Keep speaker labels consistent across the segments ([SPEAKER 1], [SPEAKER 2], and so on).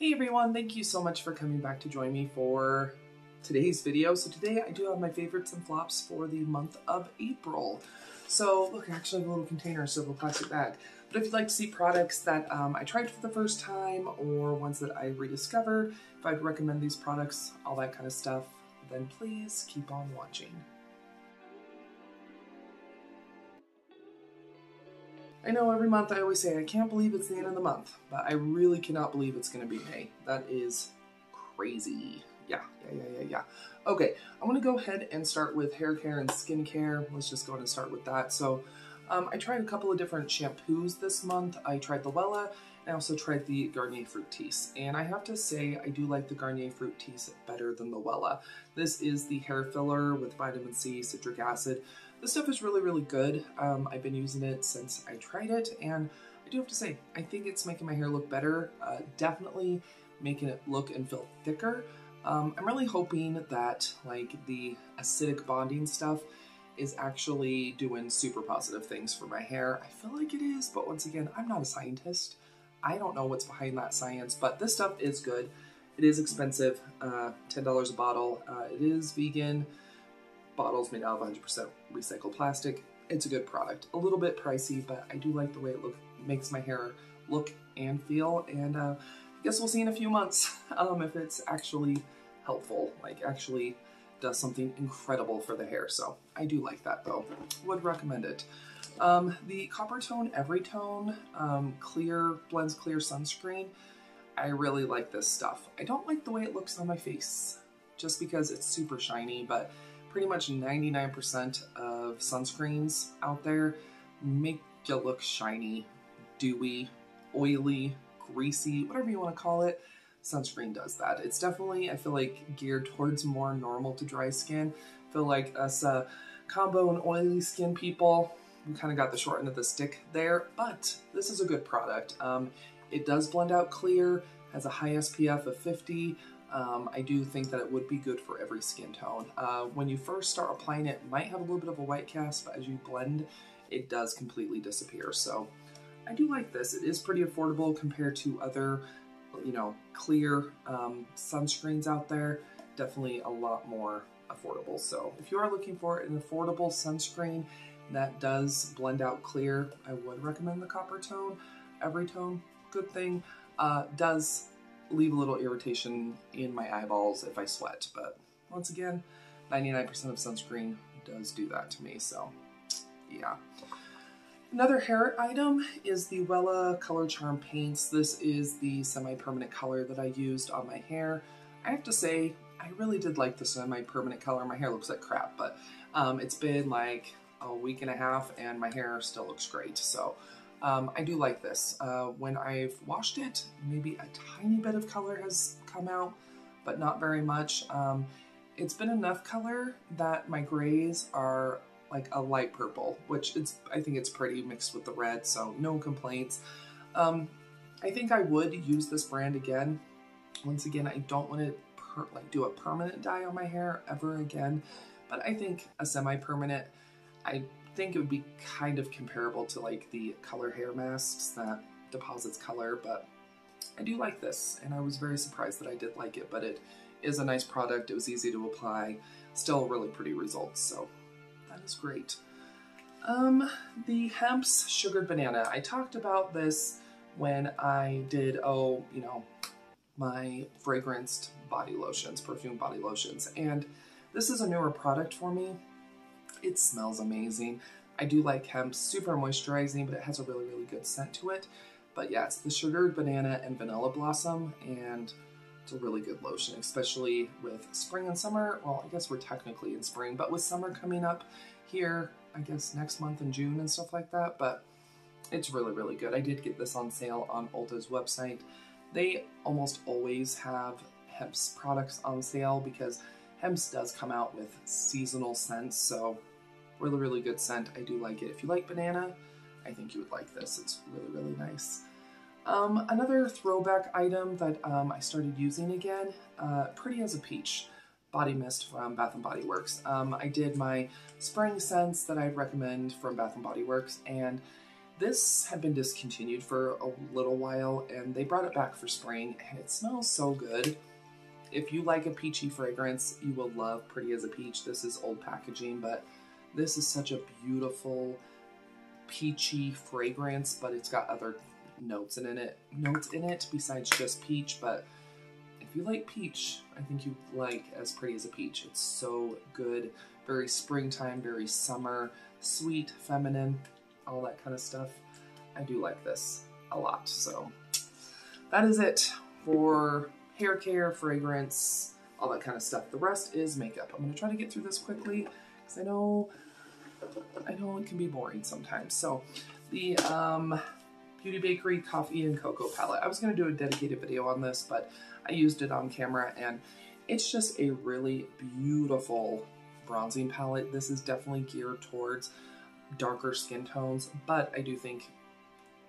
[SPEAKER 1] Hey everyone, thank you so much for coming back to join me for today's video. So today I do have my favorites and flops for the month of April. So look, I actually have a little container, a silver plastic bag. But if you'd like to see products that I tried for the first time or ones that I rediscovered, if I'd recommend these products, all that kind of stuff, then please keep on watching. I know every month I always say I can't believe it's the end of the month, but I really cannot believe it's going to be May. That is crazy. Yeah. Okay, I want to go ahead and start with hair care and skin care. Let's just go ahead and start with that. So I tried a couple of different shampoos this month. I tried the Wella, and I also tried the Garnier Fructis. And I have to say, I do like the Garnier Fructis better than the Wella. This is the hair filler with vitamin C, citric acid. This stuff is really, really good. I've been using it since I tried it, and I do have to say, I think it's making my hair look better, definitely making it look and feel thicker. I'm really hoping that like the acidic bonding stuff is actually doing super positive things for my hair. I feel like it is, but once again, I'm not a scientist. I don't know what's behind that science, but this stuff is good. It is expensive, $10 a bottle. It is vegan. Bottles made out of 100% recycled plastic. It's a good product. A little bit pricey, but I do like the way it makes my hair look and feel. And I guess we'll see in a few months if it's actually helpful, like actually does something incredible for the hair. So I do like that though. Would recommend it. The Coppertone Everytone Blends Clear Sunscreen. I really like this stuff. I don't like the way it looks on my face just because it's super shiny, but pretty much 99% of sunscreens out there make you look shiny, dewy, oily, greasy, whatever you want to call it. Sunscreen does that. It's definitely, I feel like, geared towards more normal to dry skin. I feel like us combo and oily skin people, we kind of got the short end of the stick there, but this is a good product. It does blend out clear, has a high SPF of 50. I do think that it would be good for every skin tone. When you first start applying it, it might have a little bit of a white cast, but as you blend, it does completely disappear. So I do like this. It is pretty affordable compared to other, clear sunscreens out there. Definitely a lot more affordable. So if you are looking for an affordable sunscreen that does blend out clear, I would recommend the Coppertone Everytone. Good thing. Does leave a little irritation in my eyeballs if I sweat, but once again, 99% of sunscreen does do that to me, so yeah. Another hair item is the Wella Color Charm Paints. This is the semi-permanent color that I used on my hair. I have to say, I really did like the semi-permanent color. My hair looks like crap, but it's been like a week and a half and my hair still looks great, so I do like this. When I've washed it, maybe a tiny bit of color has come out, but not very much. It's been enough color that my grays are like a light purple, which I think it's pretty mixed with the red, so no complaints. I think I would use this brand again. Once again, I don't want to do a permanent dye on my hair ever again, but I think a semi-permanent, I think it would be kind of comparable to like the color hair masks that deposits color, but I do like this and I was very surprised that I did like it, but it is a nice product. It was easy to apply, still really pretty results, so that is great. The Hempz Sugared Banana. I talked about this when I did, my fragranced body lotions, perfume body lotions, and this is a newer product for me. It smells amazing. I do like hemp, super moisturizing, but it has a really, really good scent to it. But yeah, it's the Sugared Banana and Vanilla Blossom, and it's a really good lotion, especially with spring and summer. Well, I guess we're technically in spring, but with summer coming up here, I guess next month in June and stuff like that, but it's really, really good. I did get this on sale on Ulta's website. They almost always have Hempz products on sale because Hempz does come out with seasonal scents, so really, really good scent. I do like it. If you like banana, I think you would like this. It's really, really nice. Another throwback item that I started using again, Pretty as a Peach body mist from Bath & Body Works. I did my spring scents that I'd recommend from Bath & Body Works, and This had been discontinued for a little while, and they brought it back for spring, and it smells so good. If you like a peachy fragrance, you will love Pretty as a Peach. This is old packaging, but this is such a beautiful peachy fragrance, but it's got other notes in it besides just peach. But if you like peach, I think you like As Pretty as a Peach. It's so good, very springtime, very summer, sweet, feminine, all that kind of stuff. I do like this a lot. So that is it for hair care, fragrance, all that kind of stuff. The rest is makeup. I'm going to try to get through this quickly because I know it can be boring sometimes. So the Beauty Bakery Coffee and Cocoa Palette. I was going to do a dedicated video on this, but I used it on camera, and it's just a really beautiful bronzing palette. This is definitely geared towards darker skin tones, but I do think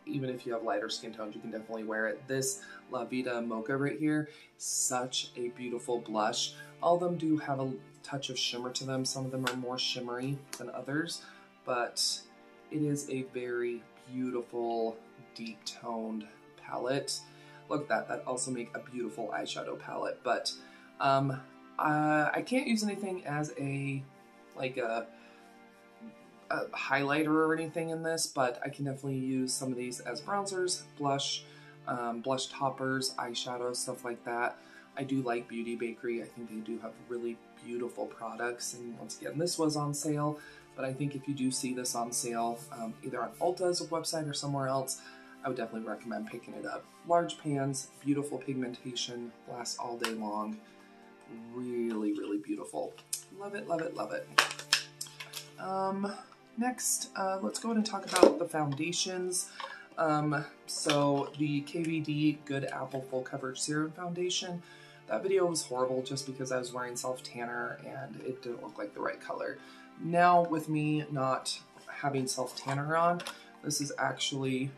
[SPEAKER 1] even if you have lighter skin tones, you can definitely wear it. This La Vida Mocha right here, such a beautiful blush. All of them do have a touch of shimmer to them. Some of them are more shimmery than others, but it is a very beautiful, deep toned palette. Look at that, that also make a beautiful eyeshadow palette, but I can't use anything as a highlighter or anything in this, but I can definitely use some of these as bronzers, blush, blush toppers, eyeshadows, stuff like that. I do like Beauty Bakery. I think they do have really beautiful products, and once again, this was on sale, but I think if you do see this on sale, either on Ulta's website or somewhere else, I would definitely recommend picking it up. Large pans, beautiful pigmentation, lasts all day long. Really, really beautiful. Love it, love it, love it. Next, let's go ahead and talk about the foundations. So the KVD Good Apple Full Coverage Serum Foundation, that video was horrible just because I was wearing self-tanner and it didn't look like the right color. Now with me not having self-tanner on, this is actually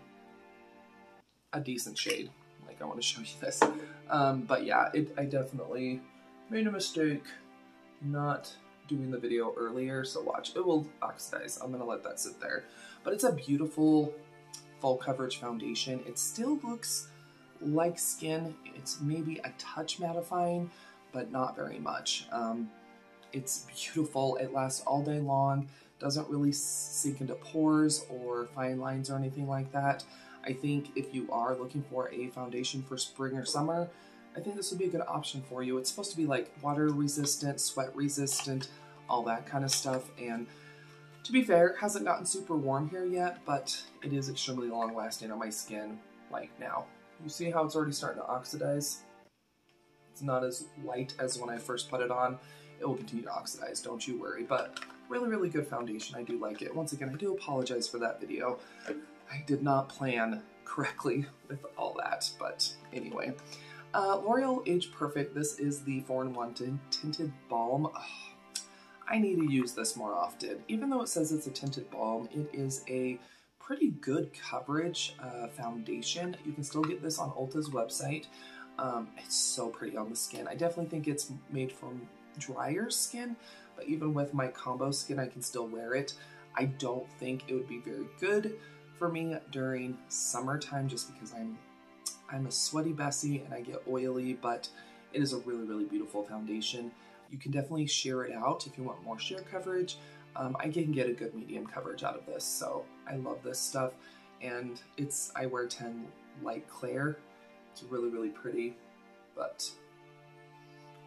[SPEAKER 1] a decent shade. Like, I want to show you this. But yeah, I definitely made a mistake not doing the video earlier, so watch, it will oxidize. I'm gonna let that sit there. But it's a beautiful full coverage foundation. It still looks like skin. It's maybe a touch mattifying, but not very much. It's beautiful. It lasts all day long. Doesn't really sink into pores or fine lines or anything like that. I think if you are looking for a foundation for spring or summer, I think this would be a good option for you. It's supposed to be like water resistant, sweat resistant, all that kind of stuff. And to be fair, it hasn't gotten super warm here yet, but it is extremely long lasting on my skin like now. You see how it's already starting to oxidize? It's not as light as when I first put it on. It will continue to oxidize, don't you worry. But really, really good foundation. I do like it. Once again, I do apologize for that video. I did not plan correctly with all that, but anyway. L'Oreal Age Perfect. This is the 4-in-1 tinted balm. Oh, I need to use this more often. Even though it says it's a tinted balm, it is a pretty good coverage foundation. You can still get this on Ulta's website. It's so pretty on the skin. I definitely think it's made from drier skin, but even with my combo skin, I can still wear it. I don't think it would be very good for me during summertime just because I'm a sweaty Bessie and I get oily, but it is a really, really beautiful foundation. You can definitely sheer it out if you want more sheer coverage. I can get a good medium coverage out of this, so I love this stuff. And I wear 10 Light Clair. It's really, really pretty, but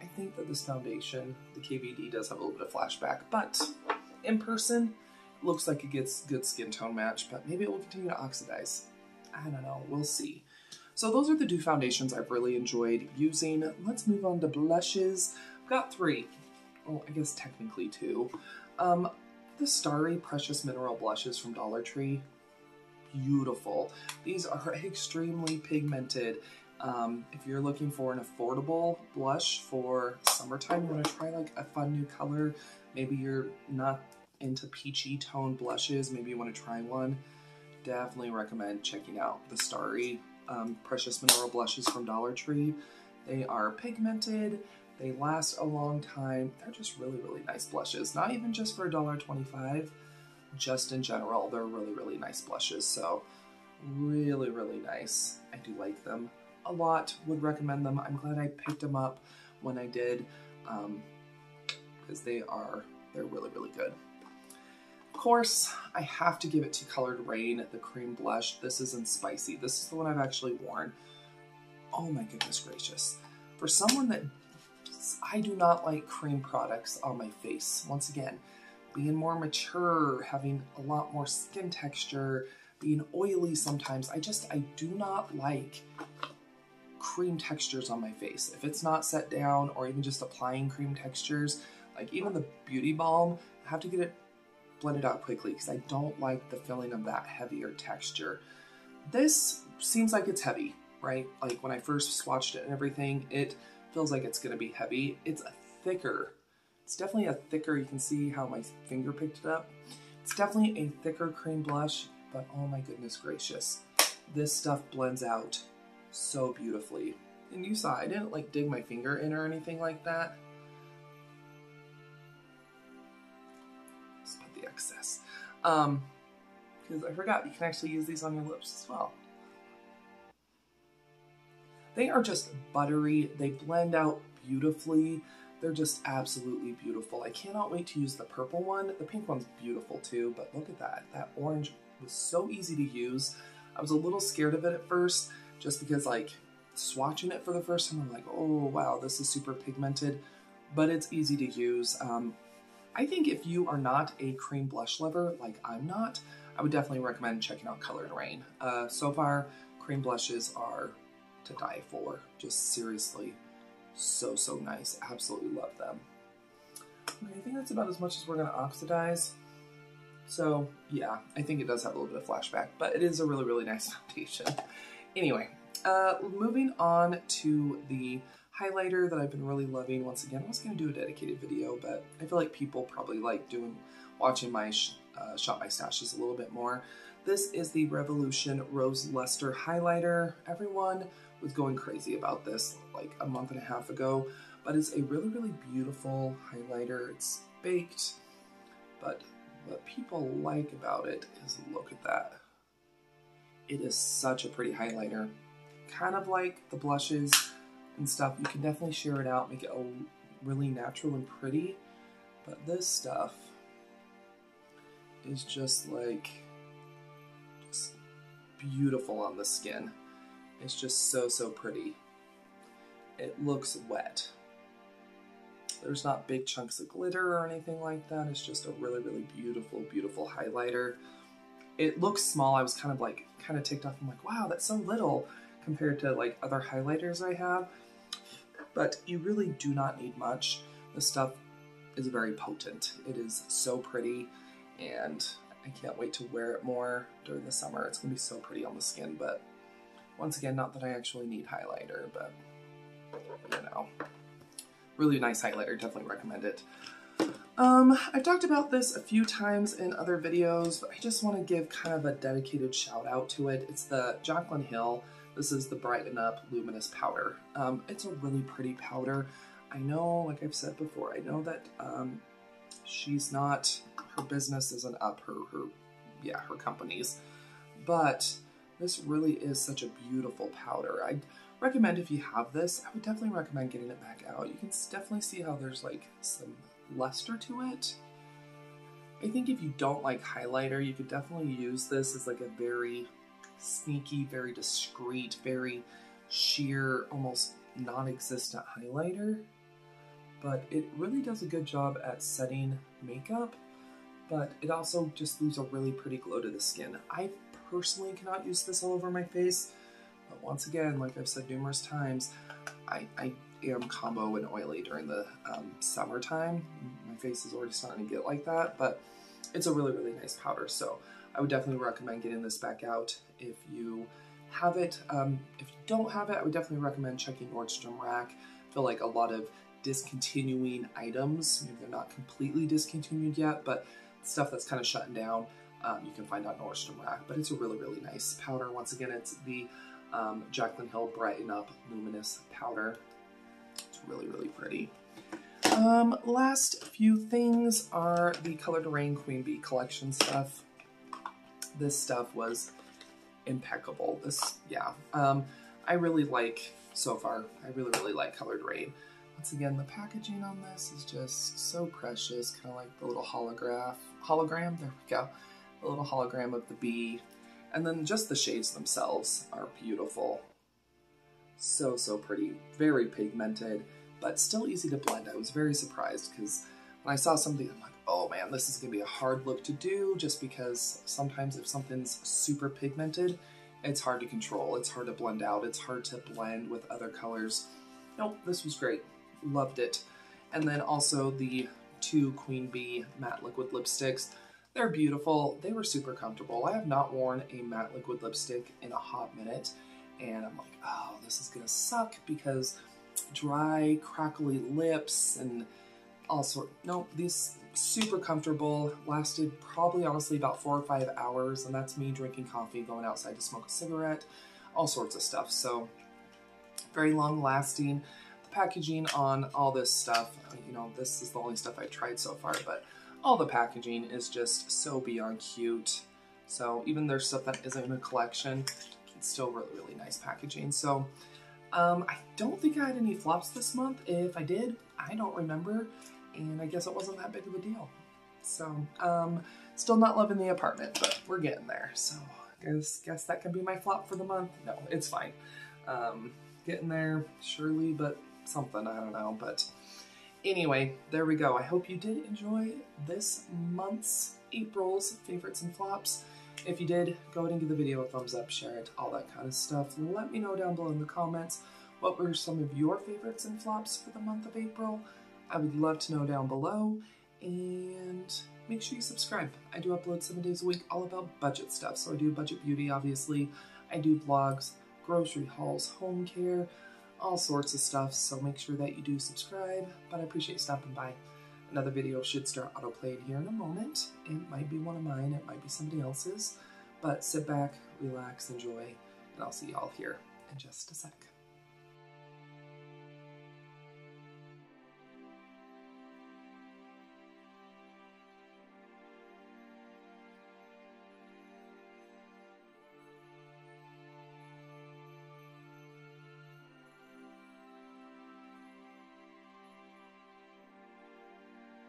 [SPEAKER 1] I think that this foundation, the KVD, does have a little bit of flashback, but in person, it looks like it gets good skin tone match, but maybe it will continue to oxidize. I don't know, we'll see. So those are the two foundations I've really enjoyed using. Let's move on to blushes. I've got 3. Well, I guess technically 2. The Starry Precious Mineral Blushes from Dollar Tree. Beautiful. These are extremely pigmented. If you're looking for an affordable blush for summertime, you want to try like a fun new color. Maybe you're not into peachy tone blushes. Maybe you want to try one. Definitely recommend checking out the Starry Precious Mineral Blushes from Dollar Tree. They are pigmented. They last a long time. They're just really, really nice blushes. Not even just for $1.25, just in general, they're really, really nice blushes. So really, really nice. I do like them a lot, would recommend them. I'm glad I picked them up when I did, because they're really, really good. Of course, I have to give it to Colored Rain, the cream blush. This is in Spicy. This is the one I've actually worn. Oh my goodness gracious. For someone that, I do not like cream products on my face. Once again, being more mature, having a lot more skin texture, being oily sometimes, I do not like cream textures on my face. If it's not set down, or even just applying cream textures, like even the Beauty Balm, I have to get it blended out quickly because I don't like the feeling of that heavier texture. This seems like it's heavy, right? Like when I first swatched it and everything, it feels like it's gonna be heavy. It's definitely a thicker, you can see how my finger picked it up. It's definitely a thicker cream blush, but oh my goodness gracious. This stuff blends out so beautifully. And you saw, I didn't like dig my finger in or anything like that. Just put the excess. Because I forgot, you can actually use these on your lips as well. They are just buttery. They blend out beautifully. They're just absolutely beautiful. I cannot wait to use the purple one. The pink one's beautiful too, but look at that. That orange was so easy to use. I was a little scared of it at first, just because like swatching it for the first time, I'm like, oh wow, this is super pigmented, but it's easy to use. I think if you are not a cream blush lover, like I'm not, I would definitely recommend checking out Colored Rain. So far, cream blushes are to die for. Just seriously, so nice. Absolutely love them. I think that's about as much as we're gonna oxidize. So yeah, I think it does have a little bit of flashback, but it is a really, really nice foundation. Anyway, moving on to the highlighter that I've been really loving. Once again, I was gonna do a dedicated video, but I feel like people probably like watching my Shop My Stashes a little bit more. This is the Revolution Rose Luster Highlighter. Everyone was going crazy about this like a month and a half ago, but it's a really, really beautiful highlighter. It's baked, but what people like about it is, look at that. It is such a pretty highlighter. Kind of like the blushes and stuff. You can definitely share it out, make it really natural and pretty, but this stuff is just like, beautiful on the skin. It's just so pretty. It looks wet. There's not big chunks of glitter or anything like that. It's just a really, really beautiful highlighter. It looks small. I was kind of ticked off. I'm like, wow, that's so little compared to like other highlighters I have. But you really do not need much. This stuff is very potent. It is so pretty, and I can't wait to wear it more during the summer. It's gonna be so pretty on the skin, but once again, not that I actually need highlighter, but you know, really nice highlighter, definitely recommend it. I've talked about this a few times in other videos, but I just want to give kind of a dedicated shout out to it. It's the Jaclyn Hill. This is the Brighten Up Luminous Powder. It's a really pretty powder. I know, like I've said before, I know that she's not, her business isn't up, her company's, but this really is such a beautiful powder. I'd recommend, if you have this, I would definitely recommend getting it back out. You can definitely see how there's like some luster to it. I think if you don't like highlighter, you could definitely use this as like a very sneaky, very discreet, very sheer, almost non-existent highlighter. But it really does a good job at setting makeup, but it also just leaves a really pretty glow to the skin. I personally cannot use this all over my face, but once again, like I've said numerous times, I am combo and oily during the summertime. My face is already starting to get like that, but it's a really, really nice powder, so I would definitely recommend getting this back out if you have it. If you don't have it, I would definitely recommend checking Nordstrom Rack. I feel like a lot of discontinuing items, maybe they're not completely discontinued yet, but stuff that's kind of shutting down, you can find on Nordstrom Rack. But it's a really, really nice powder. Once again, it's the Jaclyn Hill Brighten Up Luminous Powder. It's really, really pretty. Last few things are the Colored Rain Queen Bee collection stuff. This stuff was impeccable. I really like, so far, I really like Colored Rain. Once again, the packaging on this is just so precious, kind of like the little hologram, there we go, the little hologram of the bee. And then just the shades themselves are beautiful. So pretty, very pigmented, but still easy to blend. I was very surprised because when I saw something, I'm like, oh man, this is gonna be a hard look to do, just because sometimes if something's super pigmented, it's hard to control, it's hard to blend out, it's hard to blend with other colors. Nope, this was great, loved it. And then also the 2 Queen Bee matte liquid lipsticks. They're beautiful, they were super comfortable. I have not worn a matte liquid lipstick in a hot minute, and I'm like, oh, this is gonna suck because dry, crackly lips and all sorts. Nope, these super comfortable, lasted probably honestly about 4 or 5 hours, and that's me drinking coffee, going outside to smoke a cigarette, all sorts of stuff. So very long lasting. The packaging on all this stuff, you know, this is the only stuff I've tried so far, but all the packaging is just so beyond cute. So even there's stuff that isn't in a collection, it's still really nice packaging. So I don't think I had any flops this month. If I did, I don't remember, and I guess it wasn't that big of a deal. So still not loving the apartment, but we're getting there. So guess that can be my flop for the month. No, it's fine. Getting there, surely, but something, I don't know. But anyway, there we go. I hope you did enjoy this month's April's favorites and flops. If you did, go ahead and give the video a thumbs up, share it, all that kind of stuff. Let me know down below in the comments what were some of your favorites and flops for the month of April. I would love to know down below, and make sure you subscribe. I do upload 7 days a week all about budget stuff. So I do budget beauty, obviously. I do vlogs, grocery hauls, home care, all sorts of stuff. So make sure that you do subscribe, but I appreciate you stopping by. Another video should start autoplayed here in a moment. It might be one of mine, it might be somebody else's, but sit back, relax, enjoy, and I'll see y'all here in just a sec.